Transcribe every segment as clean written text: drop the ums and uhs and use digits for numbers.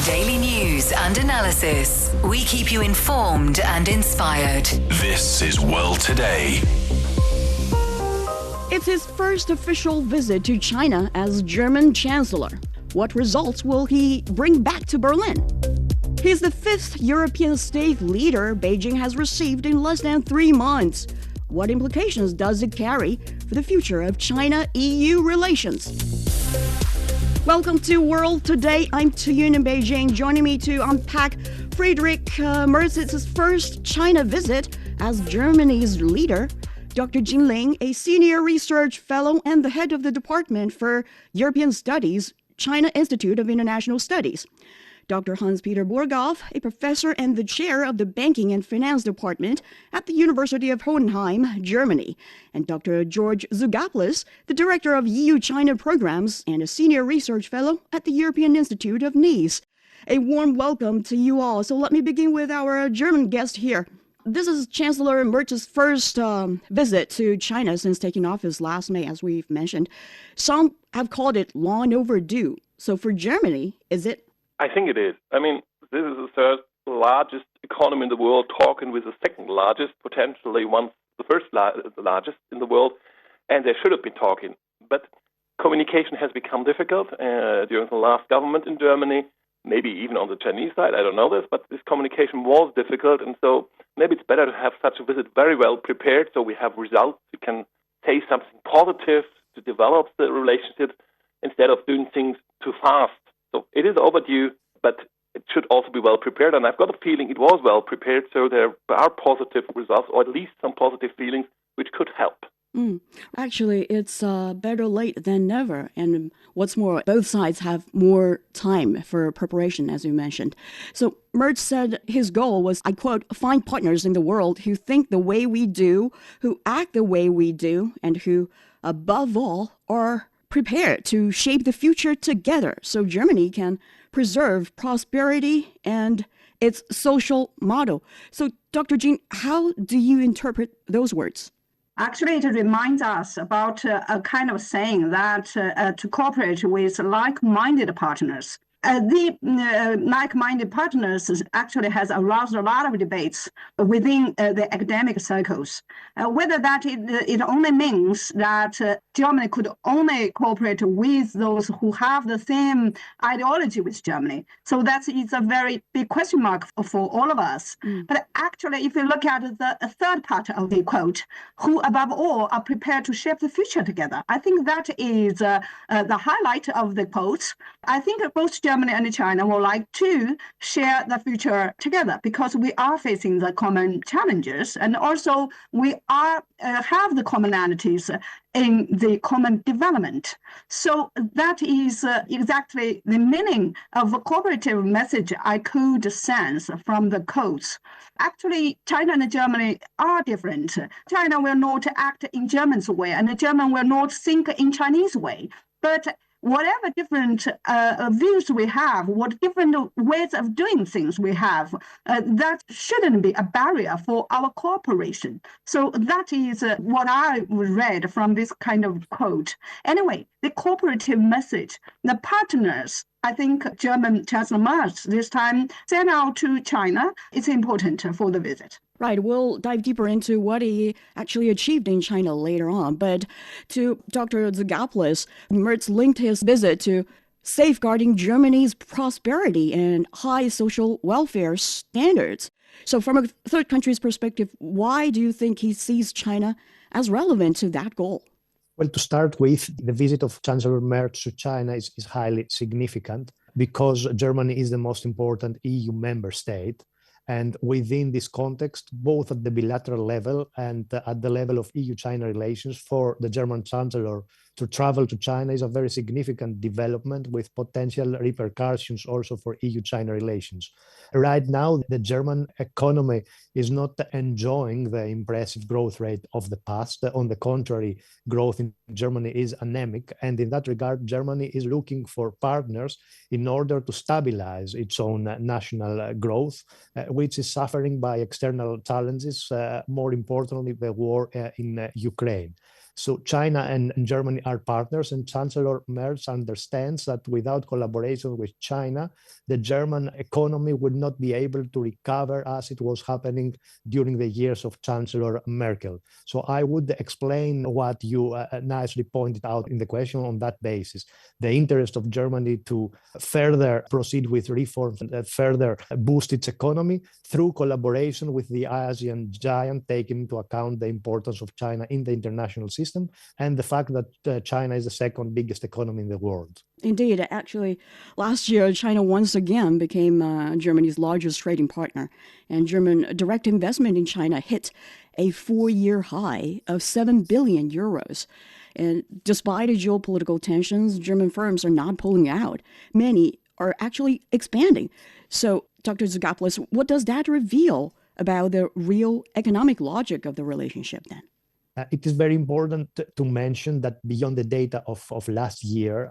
Daily news and analysis. We keep you informed and inspired. This is World Today. It's his first official visit to China as German chancellor. What results will he bring back to Berlin? He's the fifth European state leader Beijing has received in less than 3 months. What implications does it carry for the future of China-EU relations? Welcome to World Today. I'm Tuyun in Beijing. Joining me to unpack Friedrich Merz's first China visit as Germany's leader, Dr. JIN Ling, a senior research fellow and the head of the Department for European Studies, China Institute of International Studies. Dr. Hans-Peter Burghof, a professor and the chair of the Banking and Finance Department at the University of Hohenheim, Germany. And Dr. George Tzogopoulos, the director of EU-China programs and a senior research fellow at the European Institute of Nice. A warm welcome to you all. So let me begin with our German guest here. This is Chancellor Merz's first visit to China since taking office last May, as we've mentioned. Some have called it long overdue. So for Germany, is it? I think it is. I mean, this is the third largest economy in the world, talking with the second largest, potentially once the first largest in the world, and they should have been talking. But communication has become difficult during the last government in Germany, maybe even on the Chinese side. I don't know this, but this communication was difficult, and so maybe it's better to have such a visit very well prepared so we have results. We can say something positive to develop the relationship instead of doing things too fast. So it is overdue, but it should also be well prepared. And I've got a feeling it was well prepared, so there are positive results, or at least some positive feelings, which could help. Actually, it's better late than never. And what's more, both sides have more time for preparation, as you mentioned. So Merz said his goal was, I quote, find partners in the world who think the way we do, who act the way we do, and who, above all, are prepared to shape the future together so Germany can preserve prosperity and its social model. So, Dr. Jin, how do you interpret those words? Actually, it reminds us about a kind of saying that to cooperate with like-minded partners. The like-minded partners actually has aroused a lot of debates within the academic circles. Whether that it only means that Germany could only cooperate with those who have the same ideology with Germany. So it's a very big question mark for all of us. But actually, if you look at the third part of the quote, who above all are prepared to shape the future together, I think that is the highlight of the quote. I think both Germany and China would like to share the future together because we are facing the common challenges, and also we are have the commonalities in the common development. So that is exactly the meaning of a cooperative message I could sense from the quotes. Actually, China and Germany are different. China will not act in German's way, and German will not think in Chinese way. But whatever different views we have, what different ways of doing things we have, that shouldn't be a barrier for our cooperation. So that is what I read from this kind of quote. Anyway, the cooperative message, the partners, I think German Chancellor Merz this time sent out to China. It's important for the visit. Right, we'll dive deeper into what he actually achieved in China later on. But to Dr. Tzogopoulos, Merz linked his visit to safeguarding Germany's prosperity and high social welfare standards. So from a third country's perspective, why do you think he sees China as relevant to that goal? Well, to start with, the visit of Chancellor Merz to China is highly significant because Germany is the most important EU member state. And within this context, both at the bilateral level and at the level of EU-China relations, for the German Chancellor to travel to China is a very significant development with potential repercussions also for EU-China relations. Right now, the German economy is not enjoying the impressive growth rate of the past. On the contrary, growth in Germany is anemic. And in that regard, Germany is looking for partners in order to stabilize its own national growth, which is suffering by external challenges, more importantly, the war in Ukraine. So China and Germany are partners, and Chancellor Merz understands that without collaboration with China, the German economy would not be able to recover as it was happening during the years of Chancellor Merkel. So I would explain what you nicely pointed out in the question on that basis. The interest of Germany to further proceed with reforms and further boost its economy through collaboration with the Asian giant, taking into account the importance of China in the international system and the fact that China is the second biggest economy in the world. Indeed. Actually, last year, China once again became Germany's largest trading partner, and German direct investment in China hit a 4-year high of 7 billion euros. And despite the geopolitical tensions, German firms are not pulling out. Many are actually expanding. So, Dr. Tzogopoulos, what does that reveal about the real economic logic of the relationship then? It is very important to mention that beyond the data of last year,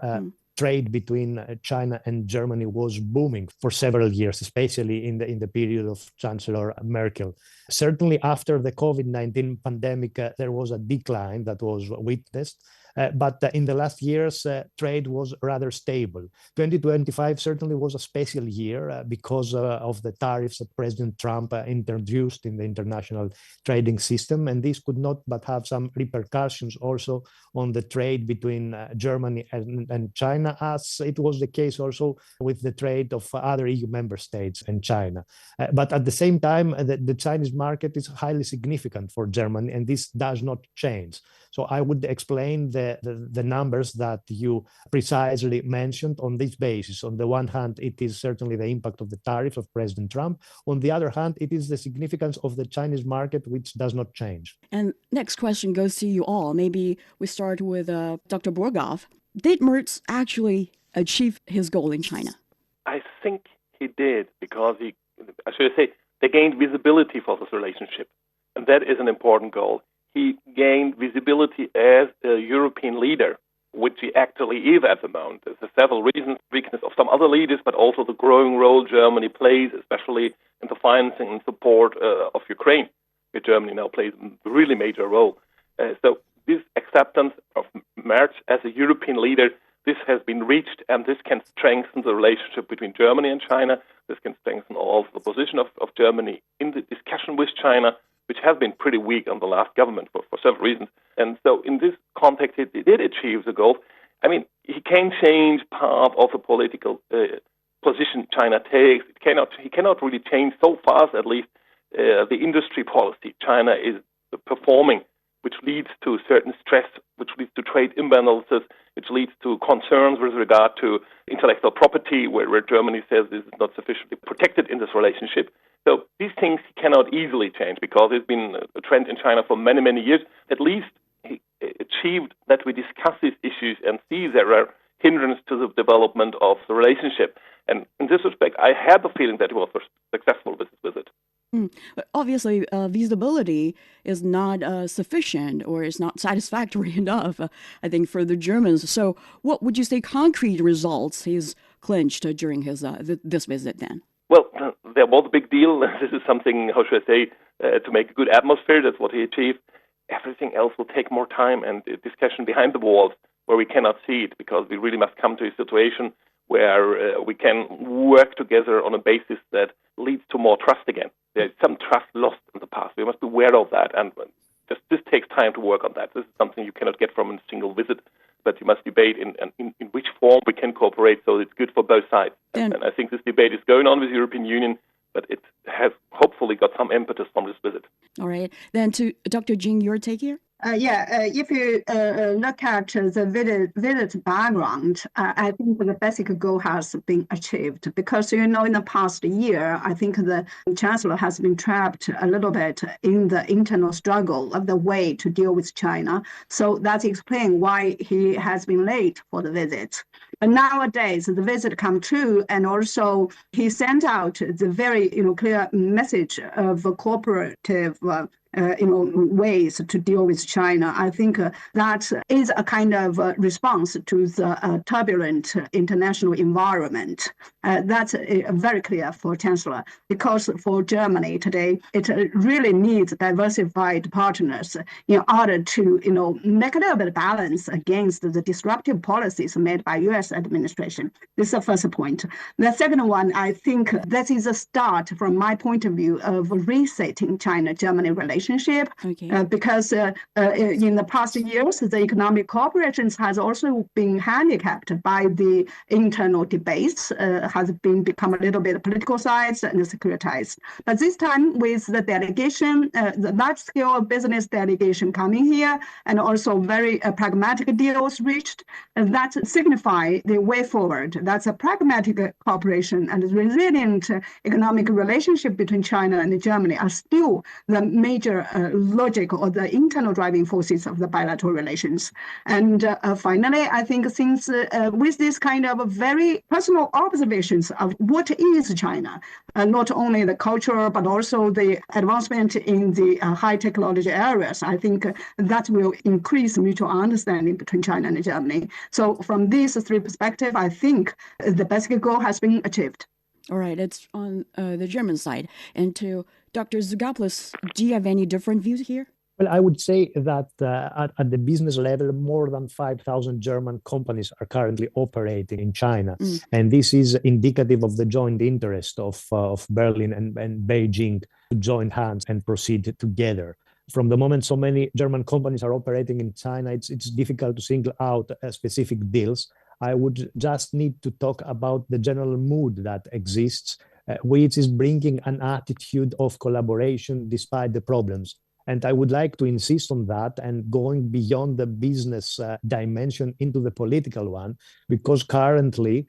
trade between China and Germany was booming for several years, especially in the period of Chancellor Merkel. Certainly after the COVID-19 pandemic, there was a decline that was witnessed. But in the last years, trade was rather stable. 2025 certainly was a special year because of the tariffs that President Trump introduced in the international trading system. And this could not but have some repercussions also on the trade between Germany and China, as it was the case also with the trade of other EU member states and China. But at the same time, the Chinese market is highly significant for Germany, and this does not change. So I would explain the numbers that you precisely mentioned on this basis. On the one hand, it is certainly the impact of the tariffs of President Trump. On the other hand, it is the significance of the Chinese market, which does not change. And next question goes to you all. Maybe we start with Dr. Burghof. Did Merz actually achieve his goal in China? I think he did, because they gained visibility for this relationship. And that is an important goal. He gained visibility as a European leader, which he actually is at the moment. There's several reasons, weakness of some other leaders, but also the growing role Germany plays, especially in the financing and support of Ukraine, where Germany now plays a really major role. So this acceptance of Merz as a European leader, this has been reached, and this can strengthen the relationship between Germany and China. This can strengthen also the position of Germany in the discussion with China, which has been pretty weak on the last government for several reasons. And so in this context, he did achieve the goal. I mean, he can change part of the political position China takes. He cannot really change so fast, at least, the industry policy China is performing, which leads to certain stress, which leads to trade imbalances, which leads to concerns with regard to intellectual property, where Germany says this is not sufficiently protected in this relationship. So these things he cannot easily change, because it's been a trend in China for many, many years. At least he achieved that we discuss these issues and see there are hindrances to the development of the relationship. And in this respect, I had the feeling that he was successful with his visit. But obviously, visibility is not sufficient, or is not satisfactory enough, I think, for the Germans. So what would you say concrete results he's clinched during his this visit then? Well, there was a big deal. This is something, how should I say, to make a good atmosphere. That's what he achieved. Everything else will take more time, and discussion behind the walls where we cannot see it, because we really must come to a situation where we can work together on a basis that leads to more trust again. There's some trust lost in the past. We must be aware of that, and this takes time to work on that. This is something you cannot get from a single visit, but you must debate in which form we can cooperate so it's good for both sides. And I think this debate is going on with the European Union, but it has hopefully got some impetus from this visit. All right. Then to Dr. Jin, your take here? If you look at the visit background, I think the basic goal has been achieved, because, in the past year, I think the chancellor has been trapped a little bit in the internal struggle of the way to deal with China. So that's explained why he has been late for the visit. But nowadays, the visit come true, and also he sent out the very clear message of a cooperative ways to deal with China. I think that is a kind of response to the turbulent international environment. That's very clear for Chancellor, because for Germany today, it really needs diversified partners in order to, make a little bit of balance against the disruptive policies made by U.S. administration. This is the first point. The second one, I think that is a start, from my point of view, of resetting China-Germany relationship. Okay. Because in the past years, the economic cooperation has also been handicapped by the internal debates, has become a little bit politicized and securitized. But this time, with the delegation, the large-scale business delegation coming here, and also very pragmatic deals reached, that signify the way forward. That's a pragmatic cooperation and resilient economic relationship between China and Germany are still the major logic or the internal driving forces of the bilateral relations. And finally, I think since with this kind of very personal observations of what is China, not only the culture, but also the advancement in the high technology areas, I think that will increase mutual understanding between China and Germany. So from these three perspectives, I think the basic goal has been achieved. All right, it's on the German side. And to Dr. Tzogopoulos, do you have any different views here? Well, I would say that at the business level, more than 5,000 German companies are currently operating in China. And this is indicative of the joint interest of Berlin and Beijing to join hands and proceed together. From the moment so many German companies are operating in China, it's difficult to single out specific deals. I would just need to talk about the general mood that exists, which is bringing an attitude of collaboration despite the problems. And I would like to insist on that and going beyond the business dimension into the political one, because currently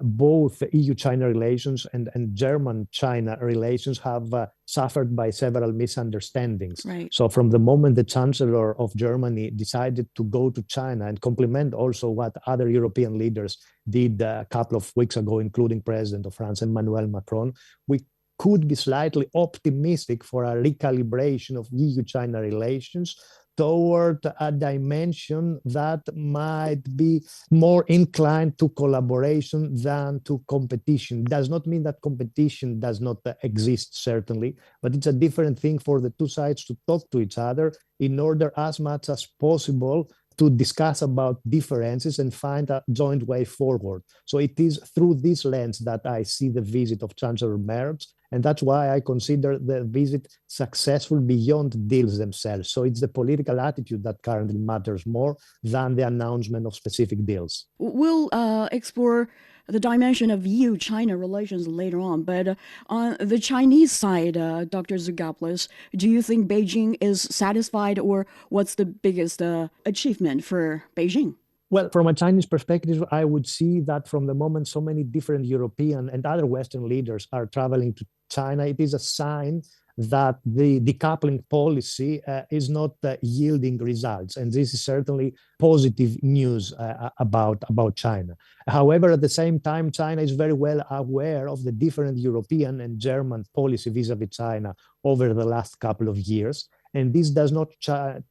both EU-China relations and German-China relations have suffered by several misunderstandings. Right. So from the moment the Chancellor of Germany decided to go to China and complement also what other European leaders did a couple of weeks ago, including President of France, Emmanuel Macron, we could be slightly optimistic for a recalibration of EU-China relations toward a dimension that might be more inclined to collaboration than to competition. Does not mean that competition does not exist, certainly, but it's a different thing for the two sides to talk to each other in order as much as possible to discuss about differences and find a joint way forward. So it is through this lens that I see the visit of Chancellor Merz, and that's why I consider the visit successful beyond deals themselves. So it's the political attitude that currently matters more than the announcement of specific deals. We'll explore the dimension of EU-China relations later on, but on the Chinese side, Dr. Tzogopoulos, do you think Beijing is satisfied, or what's the biggest achievement for Beijing? Well, from a Chinese perspective, I would see that from the moment so many different European and other Western leaders are traveling to China, it is a sign that the decoupling policy is not yielding results. And this is certainly positive news about China. However, at the same time, China is very well aware of the different European and German policy vis-a-vis China over the last couple of years. And this does not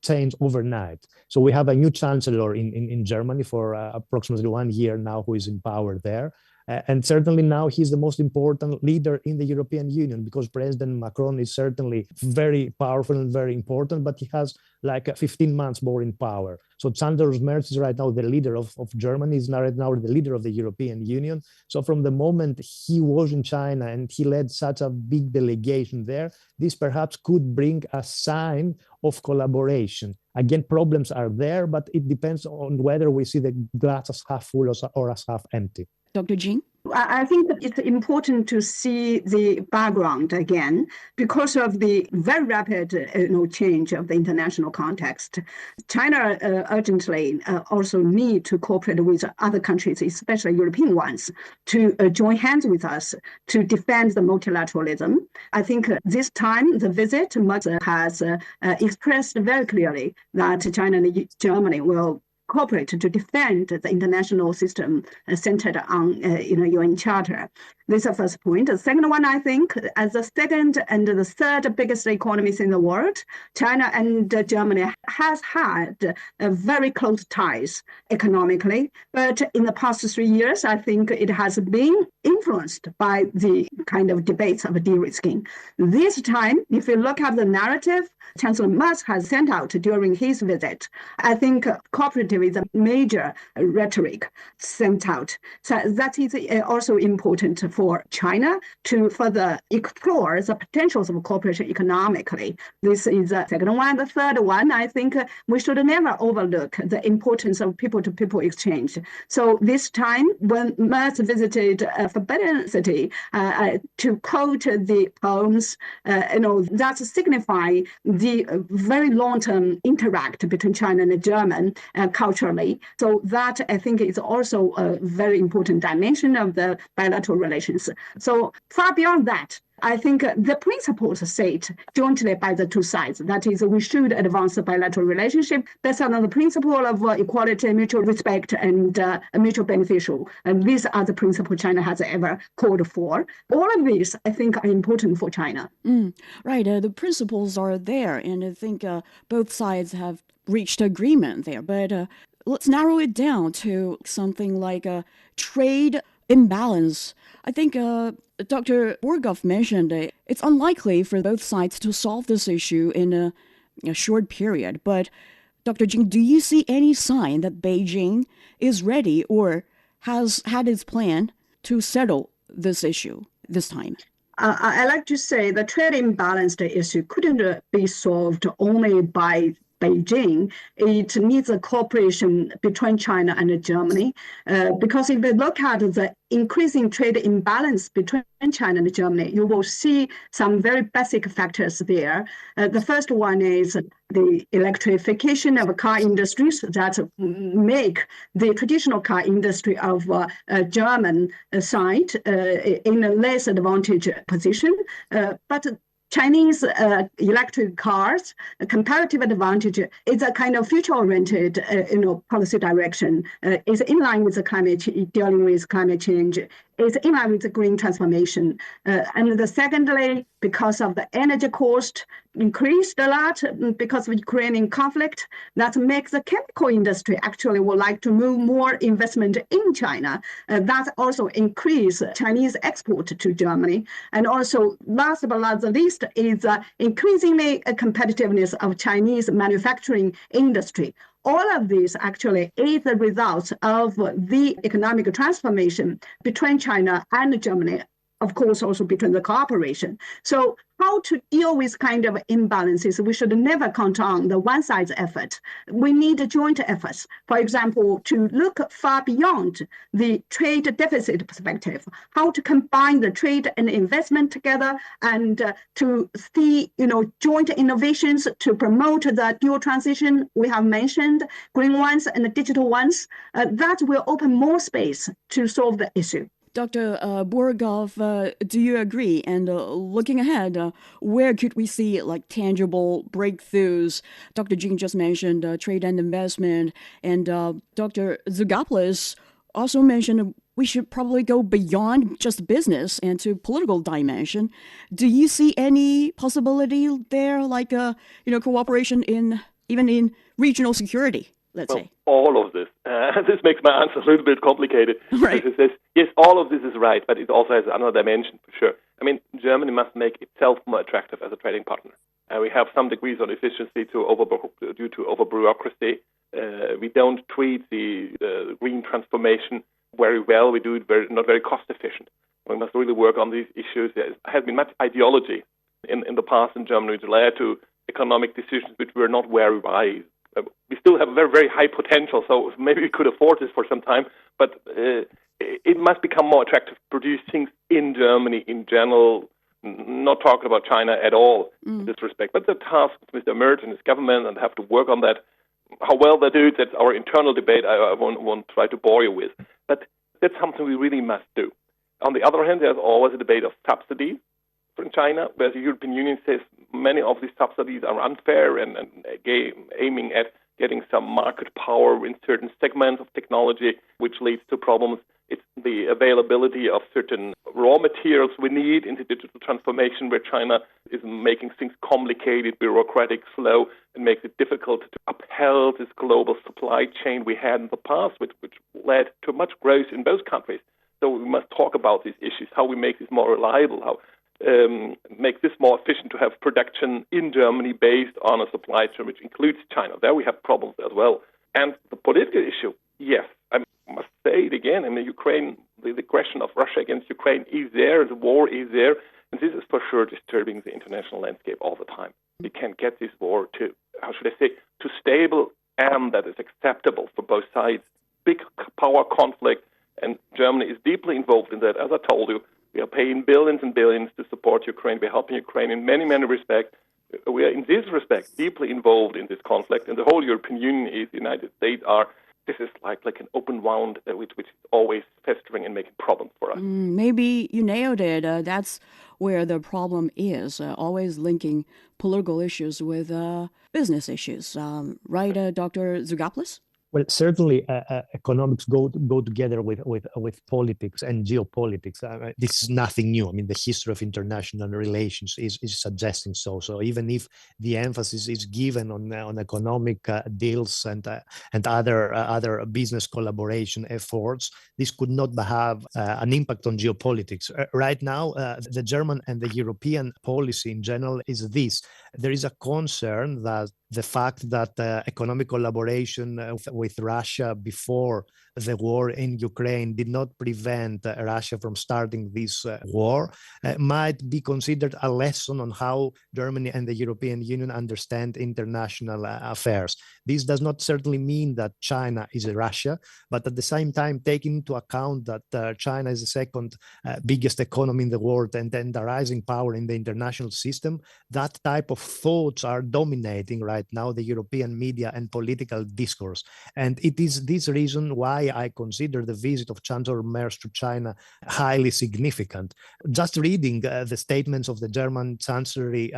change overnight. So we have a new chancellor in Germany for approximately 1 year now who is in power there. And certainly now he's the most important leader in the European Union, because President Macron is certainly very powerful and very important, but he has like 15 months more in power. So Chancellor Merz is right now the leader of Germany, is right now the leader of the European Union. So from the moment he was in China and he led such a big delegation there, this perhaps could bring a sign of collaboration. Again, problems are there, but it depends on whether we see the glass as half full or as half empty. Dr. Jin? I think that it's important to see the background again because of the very rapid change of the international context. China urgently also need to cooperate with other countries, especially European ones, to join hands with us to defend the multilateralism. I think this time the visit has expressed very clearly that China and Germany will cooperate to defend the international system centered on UN Charter. This is the first point. The second one, I think, as the second and the third biggest economies in the world, China and Germany has had very close ties economically. But in the past 3 years, I think it has been influenced by the kind of debates of de-risking. This time, if you look at the narrative Chancellor Merz has sent out during his visit, I think cooperative is a major rhetoric sent out. So that is also important for China to further explore the potentials of cooperation economically. This is the second one. The third one, I think we should never overlook the importance of people-to-people exchange. So this time, when Merz visited Forbidden City, to quote the poems, that signify the very long-term interact between China and German culturally. So that, I think, is also a very important dimension of the bilateral relations. So far beyond that, I think the principles set jointly by the two sides, that is, we should advance the bilateral relationship based on the principle of equality, mutual respect, and mutual beneficial. And these are the principles China has ever called for. All of these, I think, are important for China. Right. The principles are there, and I think both sides have reached agreement there. But let's narrow it down to something like a trade imbalance. I think Dr. Burghof mentioned it's unlikely for both sides to solve this issue in a short period. But Dr. Jin, do you see any sign that Beijing is ready or has had its plan to settle this issue this time? I like to say the trade imbalance issue couldn't be solved only by Beijing. It needs a cooperation between China and Germany, because if you look at the increasing trade imbalance between China and Germany, you will see some very basic factors there. The first one is the electrification of car industries that make the traditional car industry of German side in a less advantageous position. But Chinese electric cars, a comparative advantage is a kind of future-oriented, policy direction. Is in line with the dealing with climate change. Is in line with the green transformation. And secondly, because of the energy cost increased a lot because of Ukrainian conflict, that makes the chemical industry actually would like to move more investment in China. That also increase Chinese export to Germany. And also, last but not the least, is increasingly a competitiveness of Chinese manufacturing industry. All of this actually is the result of the economic transformation between China and Germany, of course, also between the cooperation. So how to deal with kind of imbalances, we should never count on the one side's effort. We need joint efforts. For example, to look far beyond the trade deficit perspective, how to combine the trade and investment together, and to see, joint innovations to promote the dual transition we have mentioned, green ones and digital ones. That will open more space to solve the issue. Dr. Burghof, do you agree? And looking ahead, where could we see tangible breakthroughs? Dr. Jin just mentioned trade and investment, and Dr. Tzogopoulos also mentioned we should probably go beyond just business and to political dimension. Do you see any possibility there, cooperation even in regional security? Let's say. All of this. This makes my answer a little bit complicated. Right. It says, yes, all of this is right, but it also has another dimension for sure. I mean, Germany must make itself more attractive as a trading partner. We have some degrees of efficiency due to over-bureaucracy. We don't treat the green transformation very well. We do it not very cost-efficient. We must really work on these issues. There has been much ideology in the past in Germany which led to economic decisions which were not very wise. We still have very, very high potential, so maybe we could afford this for some time, but it must become more attractive to produce things in Germany in general, not talking about China at all in this respect. But the task of Mr. Merz and his government, and have to work on that. How well they do it, that's our internal debate. I won't try to bore you with. But that's something we really must do. On the other hand, there's always a debate of subsidies from China, where the European Union says many of these subsidies are unfair and aiming at getting some market power in certain segments of technology, which leads to problems. It's the availability of certain raw materials we need in the digital transformation, where China is making things complicated, bureaucratic, slow, and makes it difficult to uphold this global supply chain we had in the past, which led to much growth in both countries. So we must talk about these issues, how we make this more reliable, how make this more efficient to have production in Germany based on a supply chain which includes China. There we have problems as well. And the political issue, yes, I must say it again, I mean, Ukraine, the question of Russia against Ukraine is there, the war is there, and this is for sure disturbing the international landscape all the time. We can't get this war to, to stable and that is acceptable for both sides. Big power conflict, and Germany is deeply involved in that. As I told you, we are paying billions and billions to support Ukraine. We're helping Ukraine in many, many respects. We are, in this respect, deeply involved in this conflict, and the whole European Union is, the United States are. This is like an open wound which is always festering and making problems for us. Maybe you nailed it. That's where the problem is, always linking political issues with business issues. Right, Dr. Tzogopoulos? Well, certainly economics go together with politics and geopolitics. This is nothing new. I mean, the history of international relations is suggesting so. So even if the emphasis is given on economic deals and other business collaboration efforts, this could not have an impact on geopolitics. Right now, the German and the European policy in general is this. There is a concern that the fact that economic collaboration with Russia before the war in Ukraine did not prevent Russia from starting this war might be considered a lesson on how Germany and the European Union understand international affairs. This does not certainly mean that China is Russia, but at the same time, taking into account that China is the second biggest economy in the world and then the rising power in the international system, that type of thoughts are dominating right now the European media and political discourse. And it is this reason why I consider the visit of Chancellor Merz to China highly significant. Just reading the statements of the German chancellery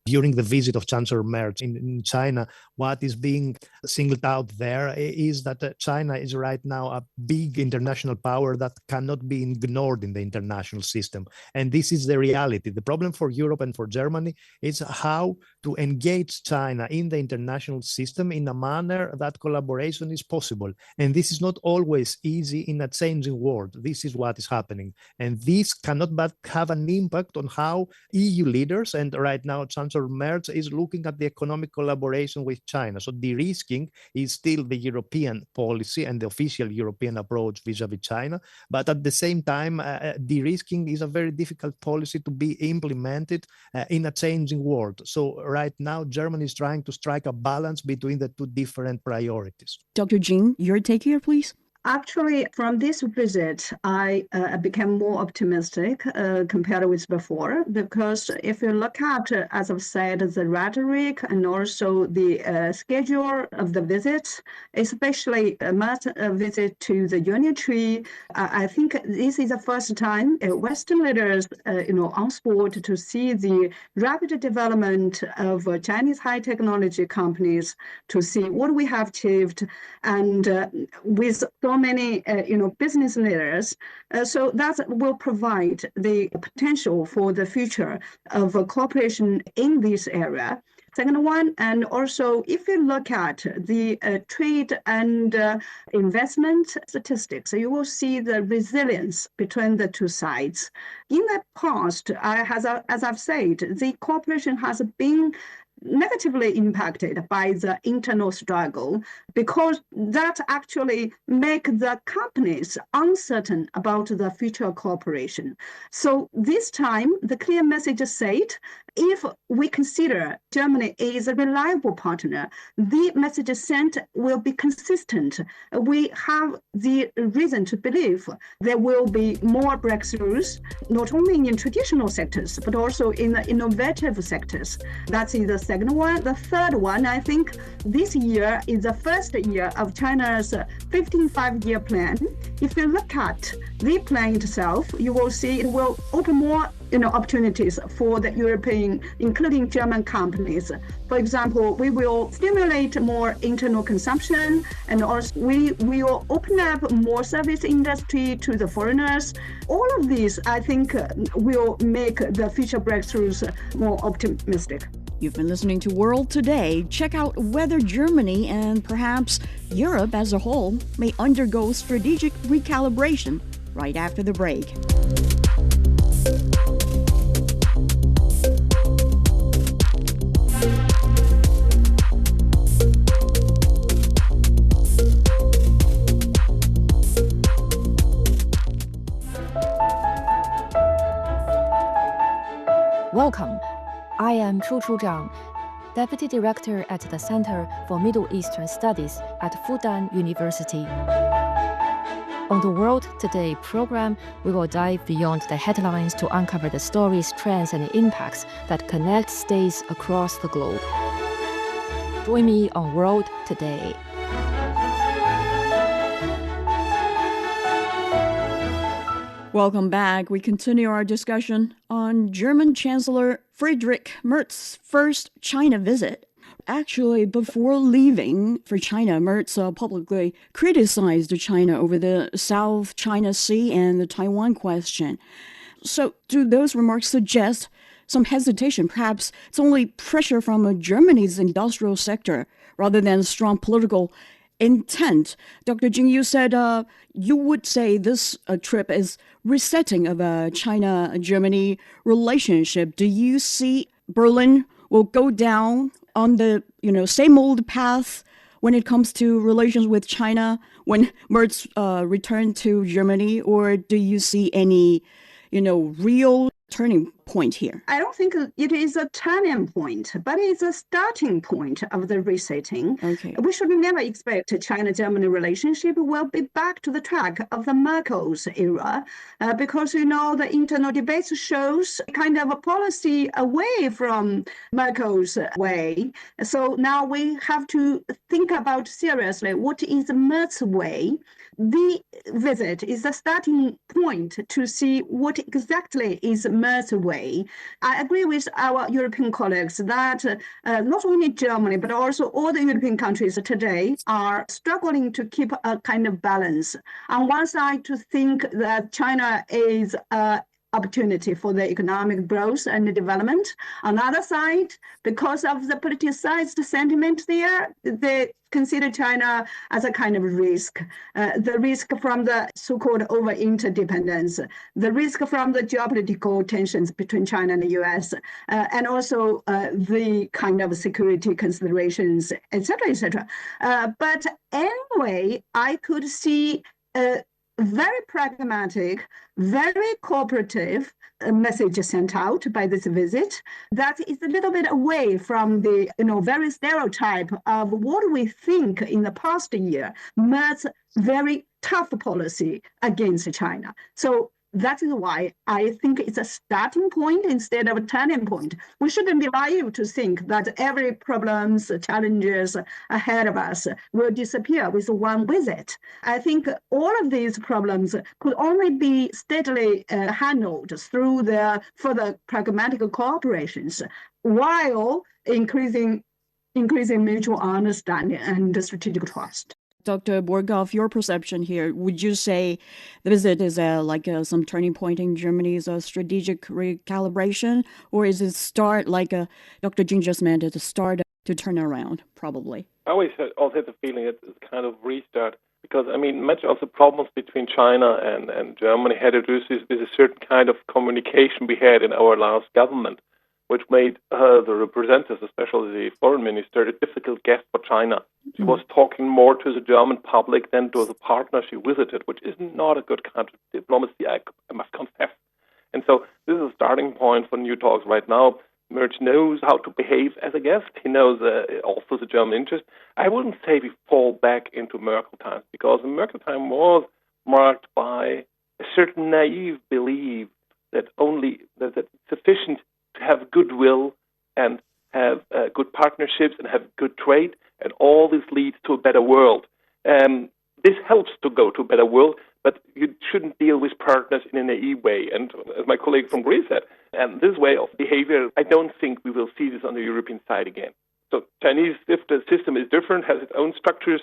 during the visit of Chancellor Merz in China, what is being singled out there is that China is right now a big international power that cannot be ignored in the international system. And this is the reality. The problem for Europe and for Germany is how to engage China in the international system in a manner that collaboration is possible. And this is not always easy in a changing world. This is what is happening. And this cannot but have an impact on how EU leaders, and right now Chancellor Merz is looking at the economic collaboration with China. So de-risking is still the European policy and the official European approach vis-a-vis China. But at the same time, de-risking is a very difficult policy to be implemented in a changing world. So right now, Germany is trying to strike a balance between the two different priorities. Dr. JIN, your take here, please. Actually, from this visit, I became more optimistic compared with before, because if you look at, as I've said, the rhetoric and also the schedule of the visit, especially a visit to the Union Tree, I think this is the first time Western leaders, on sport to see the rapid development of Chinese high technology companies, to see what we have achieved, and with so many, business leaders. So that will provide the potential for the future of cooperation in this area. Second one, and also if you look at the trade and investment statistics, you will see the resilience between the two sides. In the past, as I've said, the cooperation has been negatively impacted by the internal struggle, because that actually make the companies uncertain about the future cooperation. So this time, the clear message said, if we consider Germany is a reliable partner, the message sent will be consistent. We have the reason to believe there will be more breakthroughs, not only in traditional sectors, but also in the innovative sectors. That's the second one. The third one, I think this year is the first year of China's 15th five-year plan. If you look at the plan itself, you will see it will open more opportunities for the European, including German companies. For example, we will stimulate more internal consumption, and also we will open up more service industry to the foreigners. All of these, I think, will make the future breakthroughs more optimistic. You've been listening to World Today. Check out whether Germany and perhaps Europe as a whole may undergo strategic recalibration right after the break. Welcome. I am Chu Zhang, Deputy Director at the Center for Middle Eastern Studies at Fudan University. On the World Today program, we will dive beyond the headlines to uncover the stories, trends, and impacts that connect states across the globe. Join me on World Today. Welcome back. We continue our discussion on German Chancellor Friedrich Merz's first China visit. Actually, before leaving for China, Merz publicly criticized China over the South China Sea and the Taiwan question. So, do those remarks suggest some hesitation? Perhaps it's only pressure from Germany's industrial sector rather than strong political intent. Dr. Jin, you said you would say this trip is resetting of a China-Germany relationship. Do you see Berlin will go down on the same old path when it comes to relations with China when Merz returned to Germany, or do you see any real turning point here? I don't think it is a turning point, but it's a starting point of the resetting. Okay. We should never expect China-Germany relationship will be back to the track of the Merkel's era, because the internal debate shows kind of a policy away from Merkel's way. So now we have to think about seriously what is Merz's way. The visit is a starting point to see what exactly is Merz's way. I agree with our European colleagues that not only Germany, but also all the European countries today are struggling to keep a kind of balance. On one side, to think that China is opportunity for the economic growth and development. On the other side, because of the politicized sentiment there, they consider China as a kind of risk. The risk from the so-called over-interdependence, the risk from the geopolitical tensions between China and the US, and also the kind of security considerations, et cetera, but anyway, I could see very pragmatic, very cooperative message sent out by this visit that is a little bit away from the very stereotype of what we think in the past year, Merz's very tough policy against China. So that is why I think it's a starting point instead of a turning point. We shouldn't be naive to think that every problems, challenges ahead of us will disappear with one visit. I think all of these problems could only be steadily handled through the further pragmatic cooperations while increasing mutual understanding and strategic trust. Dr. Burghof, your perception here, would you say the visit is some turning point in Germany's strategic recalibration, or is it start like Dr. Jin just meant, to start to turn around, probably? I always also had the feeling it's kind of restart, because, much of the problems between China and Germany had to do with a certain kind of communication we had in our last government, which made the representatives, especially the foreign minister, a difficult guest for China. She was talking more to the German public than to the partner she visited, which is not a good kind of diplomacy, I must confess. And so this is a starting point for new talks right now. Merz knows how to behave as a guest. He knows also the German interest. I wouldn't say we fall back into Merkel times, because the Merkel time was marked by a certain naive belief that it's sufficient to have goodwill and have good partnerships and have good trade, and all this leads to a better world. This helps to go to a better world, but you shouldn't deal with partners in a naive way. And as my colleague from Greece said, And this way of behavior, I don't think we will see this on the European side again. So Chinese, if the system is different, has its own structures,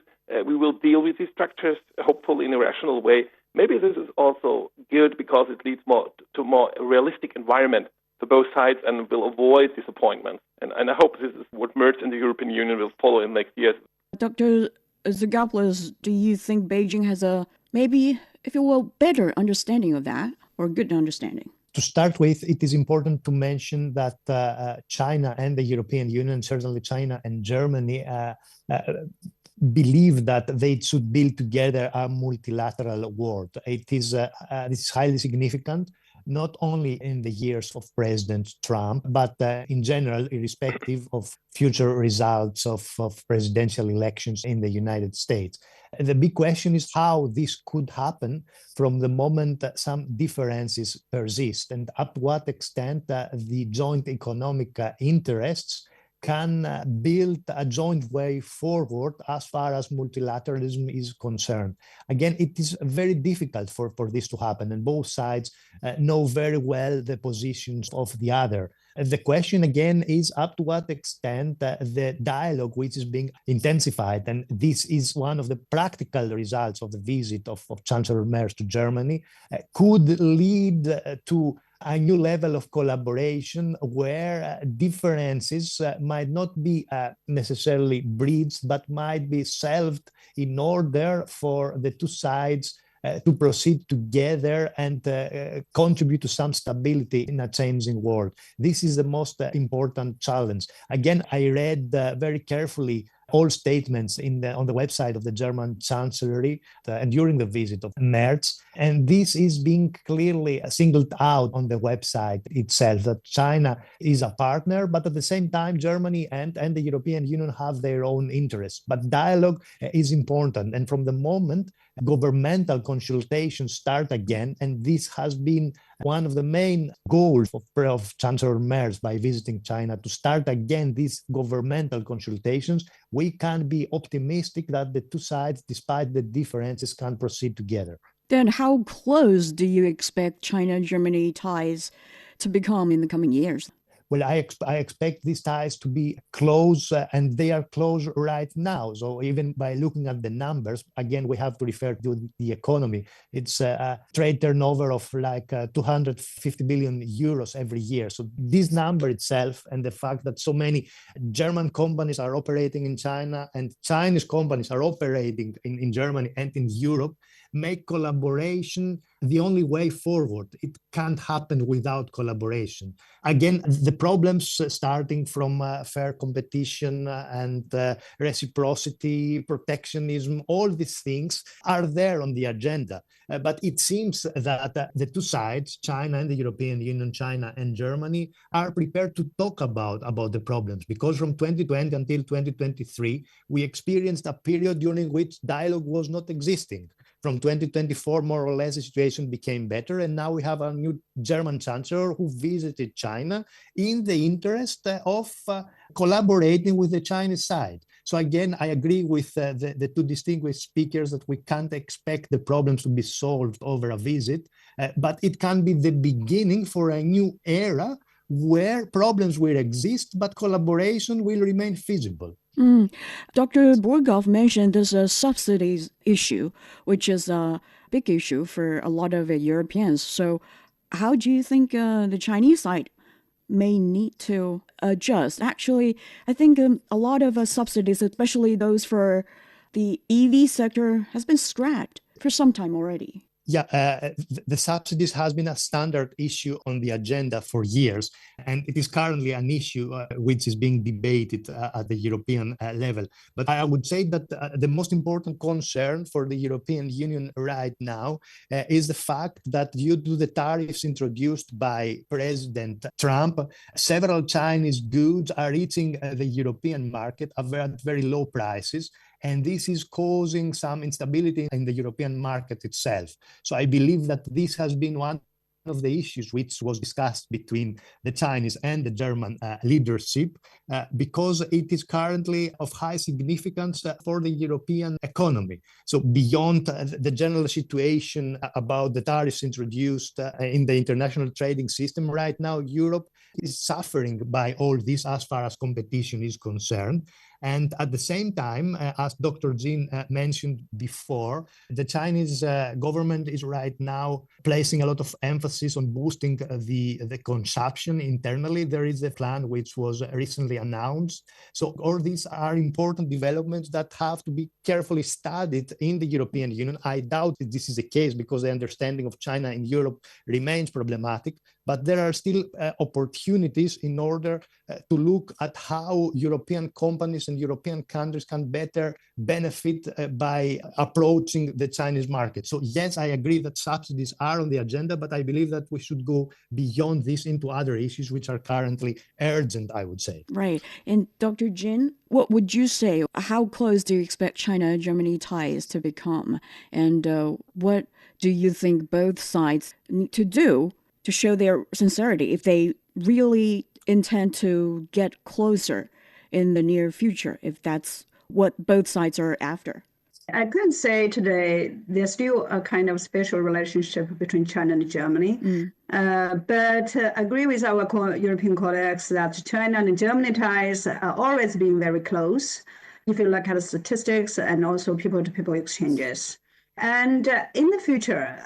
we will deal with these structures, hopefully in a rational way. Maybe this is also good because it leads to a more realistic environment for both sides and will avoid disappointments. And I hope this is what Merz and the European Union will follow in next years. Dr. Tzogopoulos, do you think Beijing has a, maybe, if you will, better understanding of that, or good understanding? To start with, it is important to mention that China and the European Union, certainly China and Germany, believe that they should build together a multilateral world. This is highly significant, not only in the years of President Trump, but in general, irrespective of future results of presidential elections in the United States. The big question is how this could happen from the moment that some differences persist, and up to what extent the joint economic interests can build a joint way forward as far as multilateralism is concerned. Again, it is very difficult for this to happen, and both sides know very well the positions of the other. The question again is up to what extent the dialogue which is being intensified, and this is one of the practical results of the visit of Chancellor Merz to Germany, could lead to a new level of collaboration where differences might not be necessarily bridged, but might be solved in order for the two sides to proceed together and contribute to some stability in a changing world. This is the most important challenge. Again, I read very carefully all statements on the website of the German chancellery and during the visit of Merz. And this is being clearly singled out on the website itself, that China is a partner, but at the same time, Germany and the European Union have their own interests. But dialogue is important. And from the moment governmental consultations start again, and this has been one of the main goals of Chancellor Merz by visiting China, to start again these governmental consultations, we can be optimistic that the two sides, despite the differences, can proceed together. Then how close do you expect China-Germany ties to become in the coming years? Well, I expect these ties to be close, and they are close right now. So even by looking at the numbers, again, we have to refer to the economy. It's a trade turnover of like 250 billion euros every year. So this number itself, and the fact that so many German companies are operating in China and Chinese companies are operating in Germany and in Europe, make collaboration the only way forward. It can't happen without collaboration. Again, the problems starting from fair competition and reciprocity, protectionism, all these things are there on the agenda. But it seems that the two sides, China and the European Union, China and Germany, are prepared to talk about the problems, because from 2020 until 2023, we experienced a period during which dialogue was not existing. From 2024, more or less, the situation became better. And now we have a new German chancellor who visited China in the interest of collaborating with the Chinese side. So again, I agree with the two distinguished speakers that we can't expect the problems to be solved over a visit, but it can be the beginning for a new era where problems will exist, but collaboration will remain feasible. Dr. Burghof mentioned this subsidies issue, which is a big issue for a lot of Europeans. So how do you think the Chinese side may need to adjust? Actually, I think a lot of subsidies, especially those for the EV sector, has been scrapped for some time already. Yeah, the subsidies has been a standard issue on the agenda for years, and it is currently an issue which is being debated at the European level. But I would say that the most important concern for the European Union right now is the fact that due to the tariffs introduced by President Trump, several Chinese goods are reaching the European market at very low prices. And this is causing some instability in the European market itself. So I believe that this has been one of the issues which was discussed between the Chinese and the German leadership, because it is currently of high significance for the European economy. So beyond the general situation about the tariffs introduced in the international trading system, right now Europe is suffering by all this as far as competition is concerned. And at the same time, as Dr. Jin mentioned before, the Chinese government is right now placing a lot of emphasis on boosting the consumption internally. There is a plan which was recently announced. So all these are important developments that have to be carefully studied in the European Union. I doubt that this is the case because the understanding of China in Europe remains problematic, but there are still opportunities in order to look at how European companies and European countries can better benefit by approaching the Chinese market. So yes, I agree that subsidies are on the agenda, but I believe that we should go beyond this into other issues which are currently urgent, I would say. Right. And Dr. Jin, what would you say? How close do you expect China-Germany ties to become? And what do you think both sides need to do to show their sincerity if they really intend to get closer in the near future, if that's what both sides are after? I could say today there's still a kind of special relationship between China and Germany. But I agree with our European colleagues that China and Germany ties are always being very close, if you look at the statistics and also people-to-people exchanges. And in the future,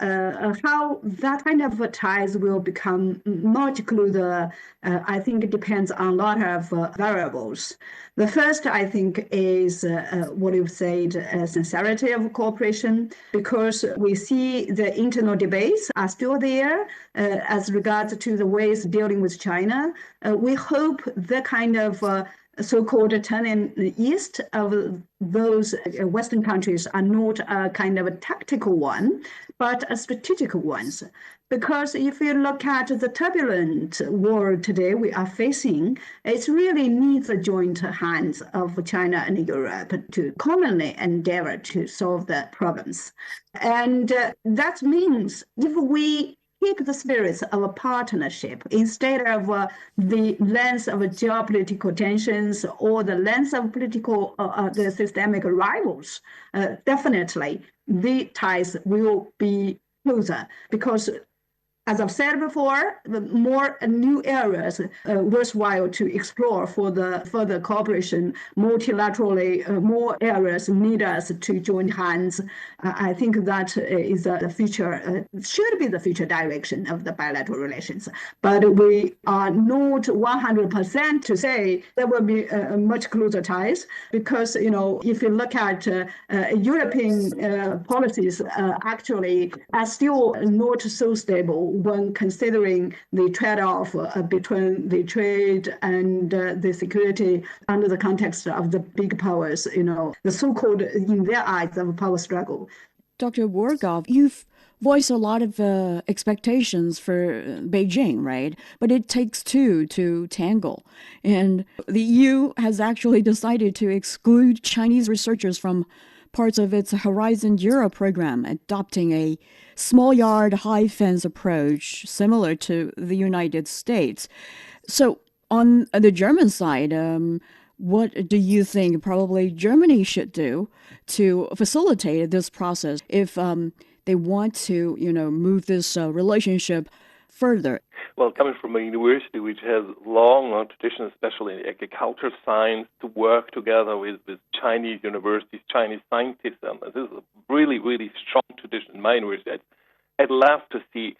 how that kind of ties will become much closer, I think it depends on a lot of variables. The first, I think, is what you've said, sincerity of cooperation, because we see the internal debates are still there as regards to the ways dealing with China. We hope the kind of so-called turning east of those Western countries are not a kind of a tactical one, but a strategic ones. Because if you look at the turbulent world today we are facing, it really needs the joint hands of China and Europe to commonly endeavor to solve the problems. And that means if we keep the spirits of a partnership instead of the lens of geopolitical tensions or the lens of political the systemic rivals, definitely the ties will be closer because, as I've said before, the more new areas worthwhile to explore for the further cooperation multilaterally, more areas need us to join hands. I think that is the future, should be the future direction of the bilateral relations. But we are not 100% to say there will be much closer ties because, if you look at European policies, actually are still not so stable when considering the trade-off between the trade and the security under the context of the big powers, the so-called, in their eyes, of power struggle. Dr. Burghof, you've voiced a lot of expectations for Beijing, right? But it takes two to tangle. And the EU has actually decided to exclude Chinese researchers from parts of its Horizon Europe program, adopting a small yard, high fence approach similar to the United States. So on the German side, what do you think probably Germany should do to facilitate this process if they want to, move this relationship further? Well, coming from a university which has long tradition, especially in agriculture science, to work together with Chinese universities, Chinese scientists, and this is a really, really strong tradition in my university. I'd love to see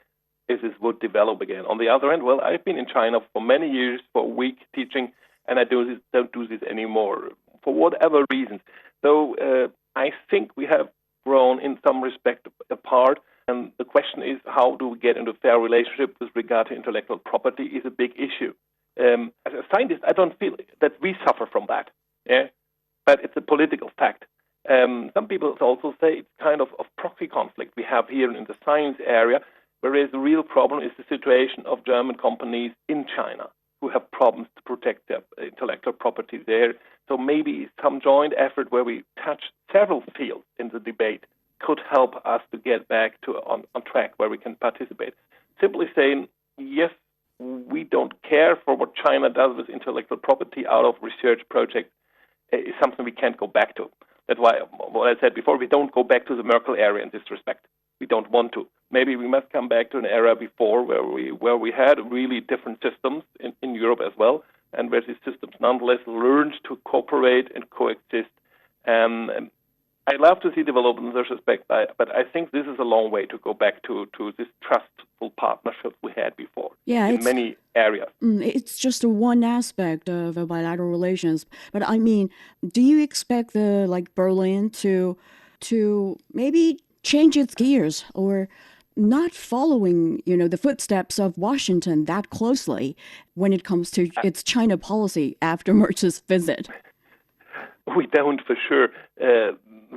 if this would develop again. On the other hand, well, I've been in China for many years for a week teaching, and I don't do this anymore for whatever reasons. So I think we have grown in some respect apart. And the question is, how do we get into a fair relationship with regard to intellectual property is a big issue. As a scientist, I don't feel that we suffer from that, but it's a political fact. Some people also say it's kind of proxy conflict we have here in the science area, whereas the real problem is the situation of German companies in China who have problems to protect their intellectual property there. So maybe some joint effort where we touch several fields in the debate could help us to get back to on track where we can participate. simply saying, yes, we don't care for what China does with intellectual property out of research projects is something we can't go back to. That's why, what I said before, we don't go back to the Merkel era in this respect. We don't want to. Maybe we must come back to an era before where we had really different systems in Europe as well, and where these systems nonetheless learned to cooperate and coexist. And I love to see development in this respect, but I think this is a long way to go back to this trustful partnership we had before in many areas. It's just one aspect of bilateral relations. But I mean, do you expect Berlin to maybe change its gears or not following, the footsteps of Washington that closely when it comes to its China policy after Merz's visit? We don't, for sure.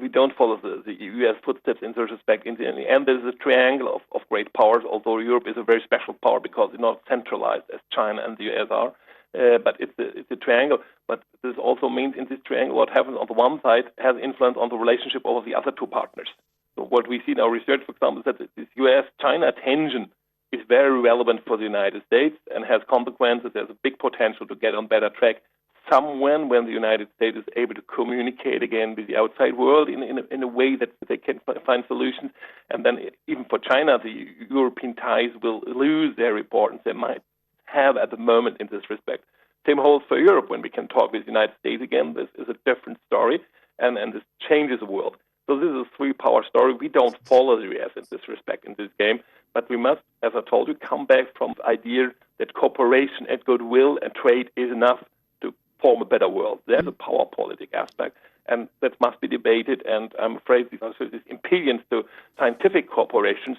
We don't follow the U.S. footsteps in this respect. In the end, there's a triangle of great powers, although Europe is a very special power because it's not centralized as China and the U.S. are. But it's a triangle. But this also means in this triangle, what happens on the one side has influence on the relationship of the other two partners. So what we see in our research, for example, is that this U.S.-China tension is very relevant for the United States and has consequences. There's a big potential to get on better track when the United States is able to communicate again with the outside world in a way that they can find solutions. And then even for China, the European ties will lose their importance they might have at the moment in this respect. Same holds for Europe. When we can talk with the United States again, this is a different story, and this changes the world. So this is a three-power story. We don't follow the U.S. in this respect, in this game, but we must, as I told you, come back from the idea that cooperation and goodwill and trade is enough to form a better world. There's a power politic aspect, and that must be debated, and I'm afraid these impediments to scientific corporations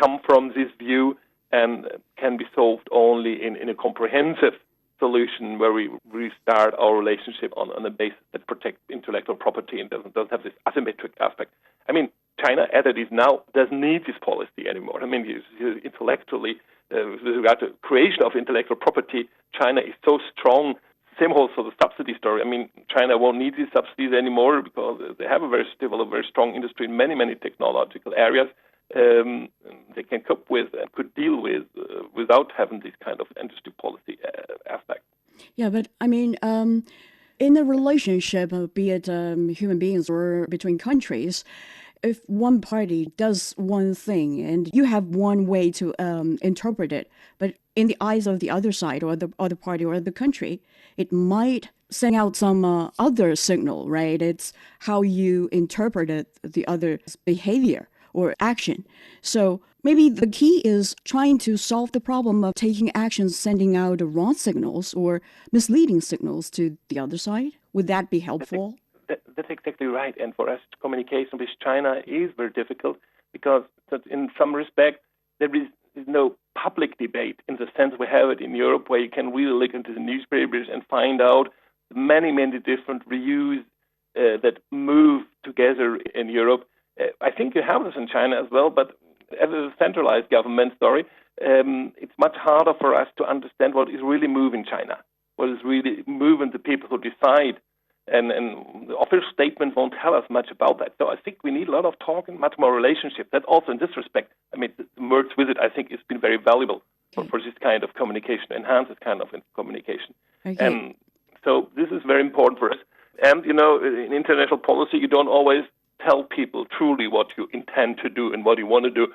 come from this view and can be solved only in a comprehensive solution where we restart our relationship on a basis that protects intellectual property and doesn't have this asymmetric aspect. I mean, China, as it is now, doesn't need this policy anymore. I mean, intellectually, with regard to creation of intellectual property, China is so strong. Same holds for the subsidy story. I mean, China won't need these subsidies anymore because they have a very strong industry in many, many technological areas. They can cope with and could deal with without having this kind of industry policy aspect. Yeah, but I mean, in a relationship, be it human beings or between countries, if one party does one thing and you have one way to interpret it, but in the eyes of the other side or the other party or the country, it might send out some other signal, right? It's how you interpreted the other's behavior or action. So maybe the key is trying to solve the problem of taking actions, sending out wrong signals or misleading signals to the other side. Would that be helpful? That's exactly right. And for us, communication with China is very difficult because in some respect, there is no public debate in the sense we have it in Europe, where you can really look into the newspapers and find out many, many different views that move together in Europe. I think you have this in China as well, but as a centralized government story, it's much harder for us to understand what is really moving China, what is really moving the people who decide. And the official statement won't tell us much about that. So I think we need a lot of talk and much more relationship. That also in this respect, I mean, the Merz visit, I think, has been very valuable for this kind of communication, enhance this kind of communication. Okay. And so this is very important for us. And, in international policy, you don't always tell people truly what you intend to do and what you want to do.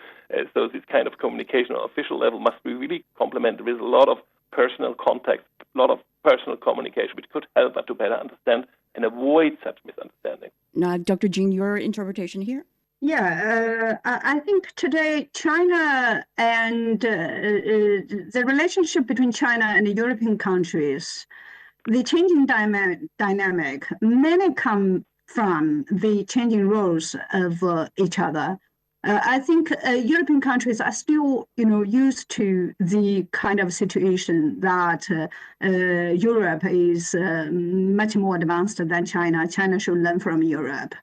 So this kind of communication on official level must be really complemented with a lot of personal contact, a lot of personal communication, which could help us to better understand and avoid such misunderstanding. Now, Dr. Jin, your interpretation here? Yeah, I think today China and the relationship between China and the European countries, the changing dynamic, many come from the changing roles of each other. I think European countries are still, used to the kind of situation that Europe is much more advanced than China. China should learn from Europe.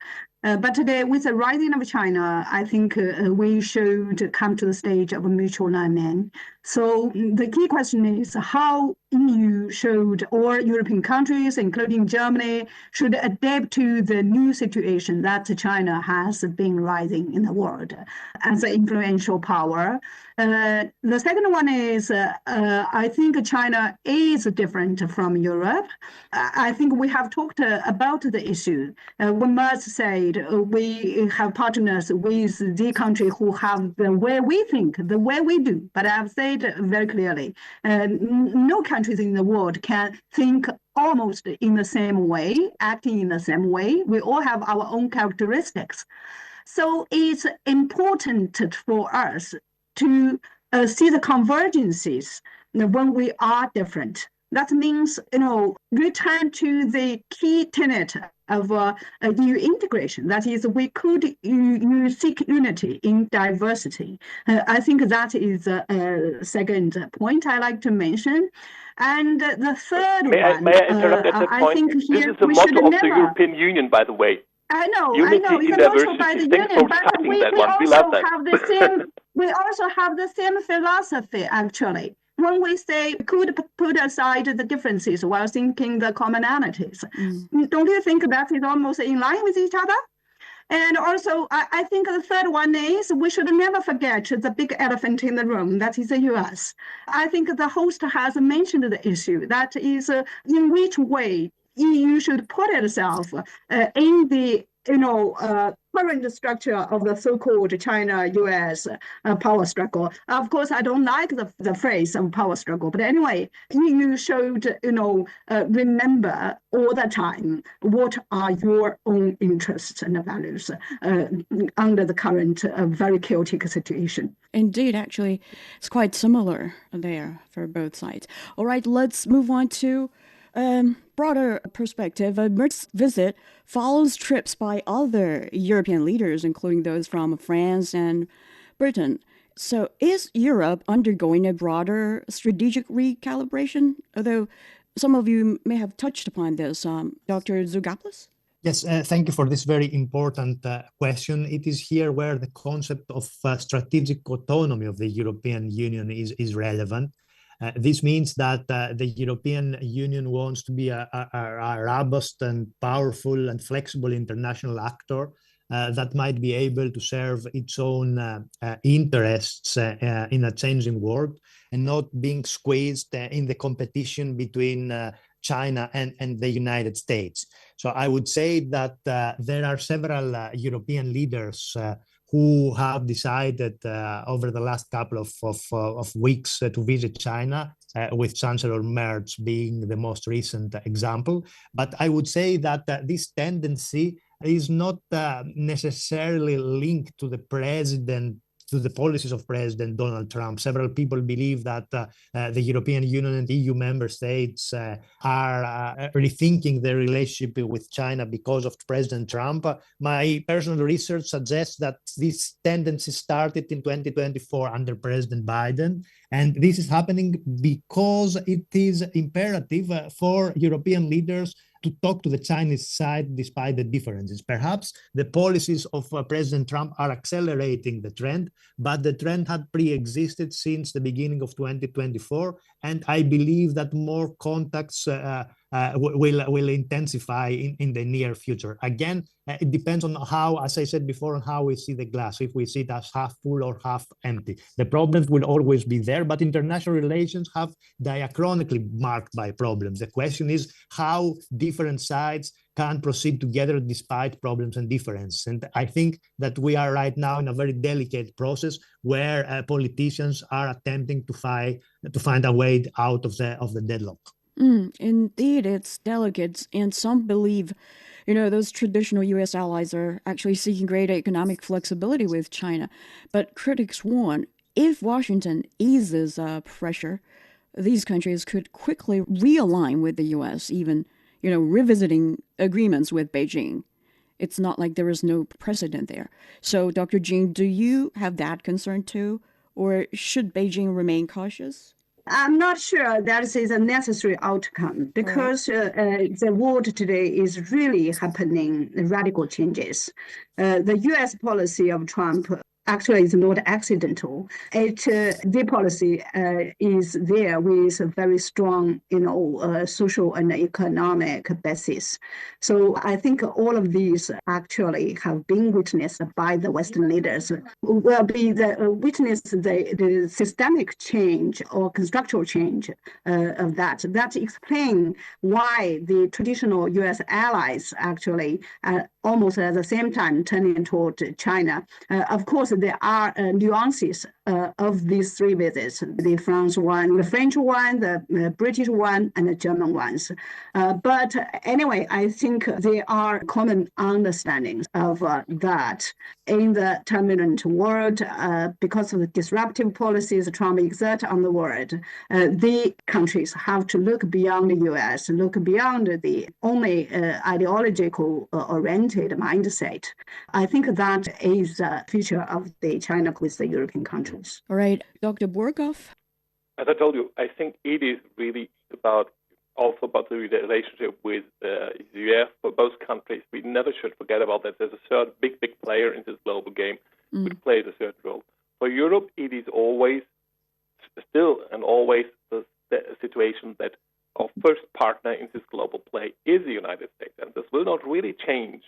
But today, with the rising of China, I think we should come to the stage of mutual learning. So the key question is how EU should, or European countries, including Germany, should adapt to the new situation that China has been rising in the world as an influential power. The second one is, I think China is different from Europe. I think we have talked about the issue. When Merz said we have partners with the country who have the way we think, the way we do. But I've said very clearly, no countries in the world can think almost in the same way, acting in the same way. We all have our own characteristics. So it's important for us to see the convergences when we are different. That means, return to the key tenet of EU integration. That is, we could seek unity in diversity. I think that is a second point I like to mention. And the third may one, I interrupt at that point? I think here this is the we motto should of the European Union, by the way. I know. Unity in diversity. By the Thanks union, for but citing we that one. We also love that. have the same. We also have the same philosophy, actually. When we say we could put aside the differences while thinking the commonalities, don't you think that is almost in line with each other? And also, I think the third one is we should never forget the big elephant in the room, that is the US. I think the host has mentioned the issue, that is in which way EU should put itself in the current structure of the so-called China-US power struggle. Of course, I don't like the phrase of power struggle, but anyway, EU should, remember all the time what are your own interests and values under the current very chaotic situation. Indeed, actually, it's quite similar there for both sides. All right, let's move on to broader perspective. Merz's visit follows trips by other European leaders, including those from France and Britain. So is Europe undergoing a broader strategic recalibration? Although some of you may have touched upon this. Dr. Tzogopoulos? Yes, thank you for this very important question. It is here where the concept of strategic autonomy of the European Union is relevant. This means that the European Union wants to be a robust and powerful and flexible international actor that might be able to serve its own interests in a changing world and not being squeezed in the competition between China and the United States. So I would say that there are several European leaders who have decided over the last couple of weeks to visit China, with Chancellor Merz being the most recent example. But I would say that this tendency is not necessarily linked to the policies of President Donald Trump. Several people believe that the European Union and EU member states are rethinking their relationship with China because of President Trump. My personal research suggests that this tendency started in 2024 under President Biden. And this is happening because it is imperative for European leaders to talk to the Chinese side despite the differences. Perhaps the policies of President Trump are accelerating the trend, but the trend had pre-existed since the beginning of 2024. And I believe that more contacts will intensify in the near future. Again, it depends on how, as I said before, on how we see the glass, if we see it as half full or half empty. The problems will always be there, but international relations have diachronically marked by problems. The question is how different sides can proceed together despite problems and differences. And I think that we are right now in a very delicate process where politicians are attempting to find a way out of the deadlock. Indeed, it's delicate, and some believe, those traditional U.S. allies are actually seeking greater economic flexibility with China. But critics warn, if Washington eases pressure, these countries could quickly realign with the U.S., even, revisiting agreements with Beijing. It's not like there is no precedent there. So, Dr. Jin, do you have that concern too? Or should Beijing remain cautious? I'm not sure that is a necessary outcome because the world today is really happening radical changes. The U.S. policy of Trump actually is not accidental. The policy is there with a very strong, social and economic basis. So I think all of these actually have been witnessed by the Western leaders. Will be witness the systemic change or structural change of that. That explains why the traditional U.S. allies actually almost at the same time turning toward China. Of course, there are nuances of these three visits: the French one, the British one, and the German ones. But anyway, I think there are common understandings of that in the turbulent world because of the disruptive policies Trump exerts on the world. The countries have to look beyond the U.S., look beyond the only ideological oriented mindset. I think that is a feature of the China with the European countries. All right, Dr. Burghof. As I told you, I think it is really also about the relationship with the US for both countries. We never should forget about that. There's a certain big player in this global game which plays a certain role. For Europe, it is always the situation that our first partner in this global play is the United States. And this will not really change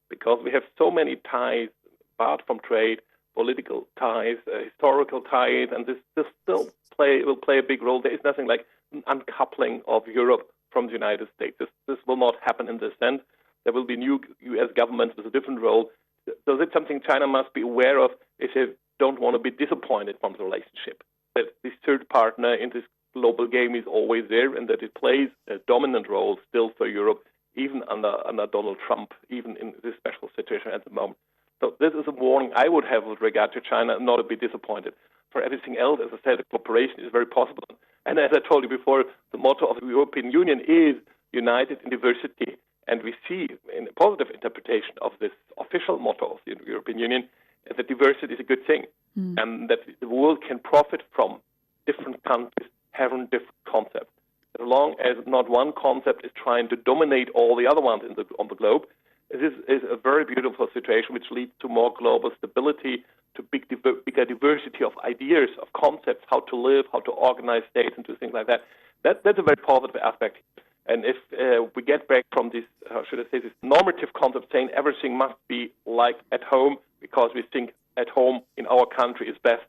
because we have so many ties, apart from trade, political ties, historical ties, and this still will play a big role. There is nothing like an uncoupling of Europe from the United States. This will not happen in this sense. There will be new U.S. governments with a different role. So that's something China must be aware of if they don't want to be disappointed from the relationship. That this third partner in this global game is always there and that it plays a dominant role still for Europe, even under Donald Trump, even in this special situation at the moment. So this is a warning I would have with regard to China, not to be disappointed. For everything else, as I said, cooperation is very possible. And as I told you before, the motto of the European Union is united in diversity. And we see in a positive interpretation of this official motto of the European Union that diversity is a good thing and that the world can profit from different countries having different concepts. As long as not one concept is trying to dominate all the other ones on the globe, this is a very beautiful situation which leads to more global stability, to bigger diversity of ideas, of concepts, how to live, how to organize states, and to things like that. That's a very positive aspect. And if we get back from this, this normative concept saying everything must be like at home because we think at home in our country is best,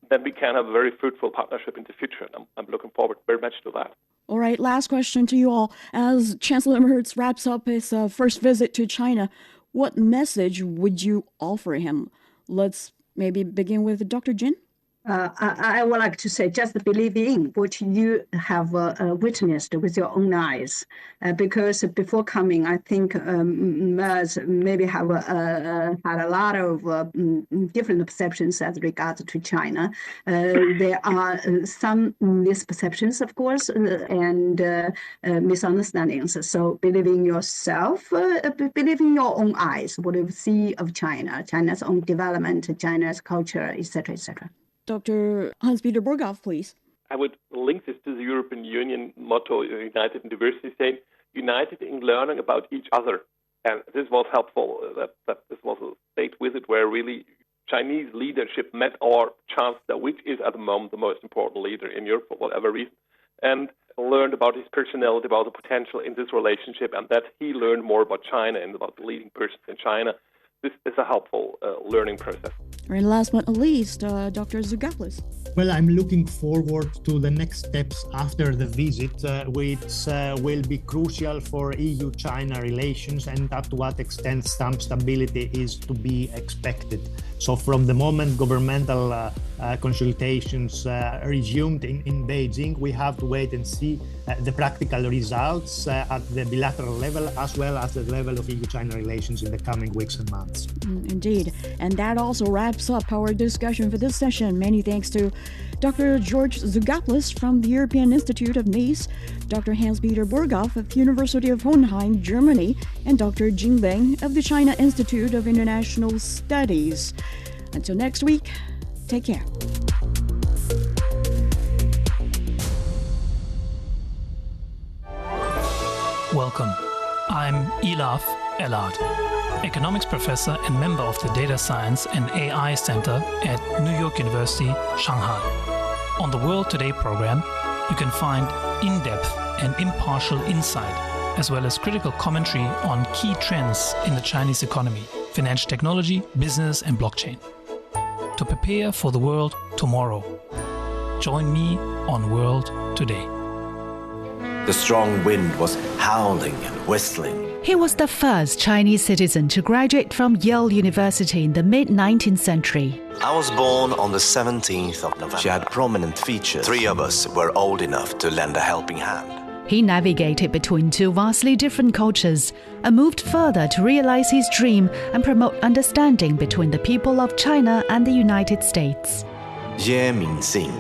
then we can have a very fruitful partnership in the future. And I'm looking forward very much to that. All right, last question to you all. As Chancellor Merz wraps up his first visit to China, what message would you offer him? Let's maybe begin with Dr. Jin. I would like to say, just believe in what you have witnessed with your own eyes. Because before coming, I think Merz maybe have had a lot of different perceptions as regards to China. There are some misperceptions, of course, and misunderstandings. So believe in yourself, believe in your own eyes, what you see of China, China's own development, China's culture, etc., etc. Dr. Hans-Peter Burghof, please. I would link this to the European Union motto, United in Diversity, saying united in learning about each other. And this was helpful, that this was a state visit where really Chinese leadership met our chancellor, which is at the moment the most important leader in Europe for whatever reason, and learned about his personality, about the potential in this relationship, and that he learned more about China and about the leading persons in China. This is a helpful learning process. And last but not least, Dr. Tzogopoulos. Well, I'm looking forward to the next steps after the visit, which will be crucial for EU-China relations and to what extent some stability is to be expected. So from the moment governmental consultations resumed in Beijing, we have to wait and see the practical results at the bilateral level as well as the level of EU-China relations in the coming weeks and months. Indeed. And that also wraps up our discussion for this session. Many thanks to Dr. George Tzogopoulos from the European Institute of Nice, Dr. Hans-Peter Burghof of the University of Hohenheim, Germany, and Dr. JIN Ling of the China Institute of International Studies. Until next week, take care. Welcome. I'm Ilaf, Allard, economics professor and member of the Data Science and AI Center at New York University, Shanghai. On the World Today program, you can find in-depth and impartial insight, as well as critical commentary on key trends in the Chinese economy, financial technology, business, and blockchain. To prepare for the world tomorrow, join me on World Today. The strong wind was howling and whistling. He was the first Chinese citizen to graduate from Yale University in the mid-19th century. I was born on the 17th of November. She had prominent features. 3 of us were old enough to lend a helping hand. He navigated between 2 vastly different cultures and moved further to realize his dream and promote understanding between the people of China and the United States. Ye Mingxing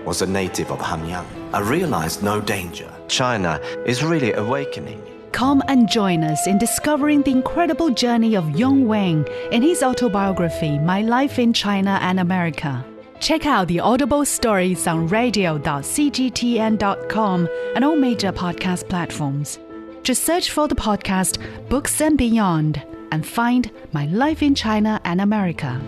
was a native of Hanyang. I realized no danger. China is really awakening. Come and join us in discovering the incredible journey of Yong Wang in his autobiography, My Life in China and America. Check out the Audible stories on radio.cgtn.com and all major podcast platforms. Just search for the podcast Books and Beyond and find My Life in China and America.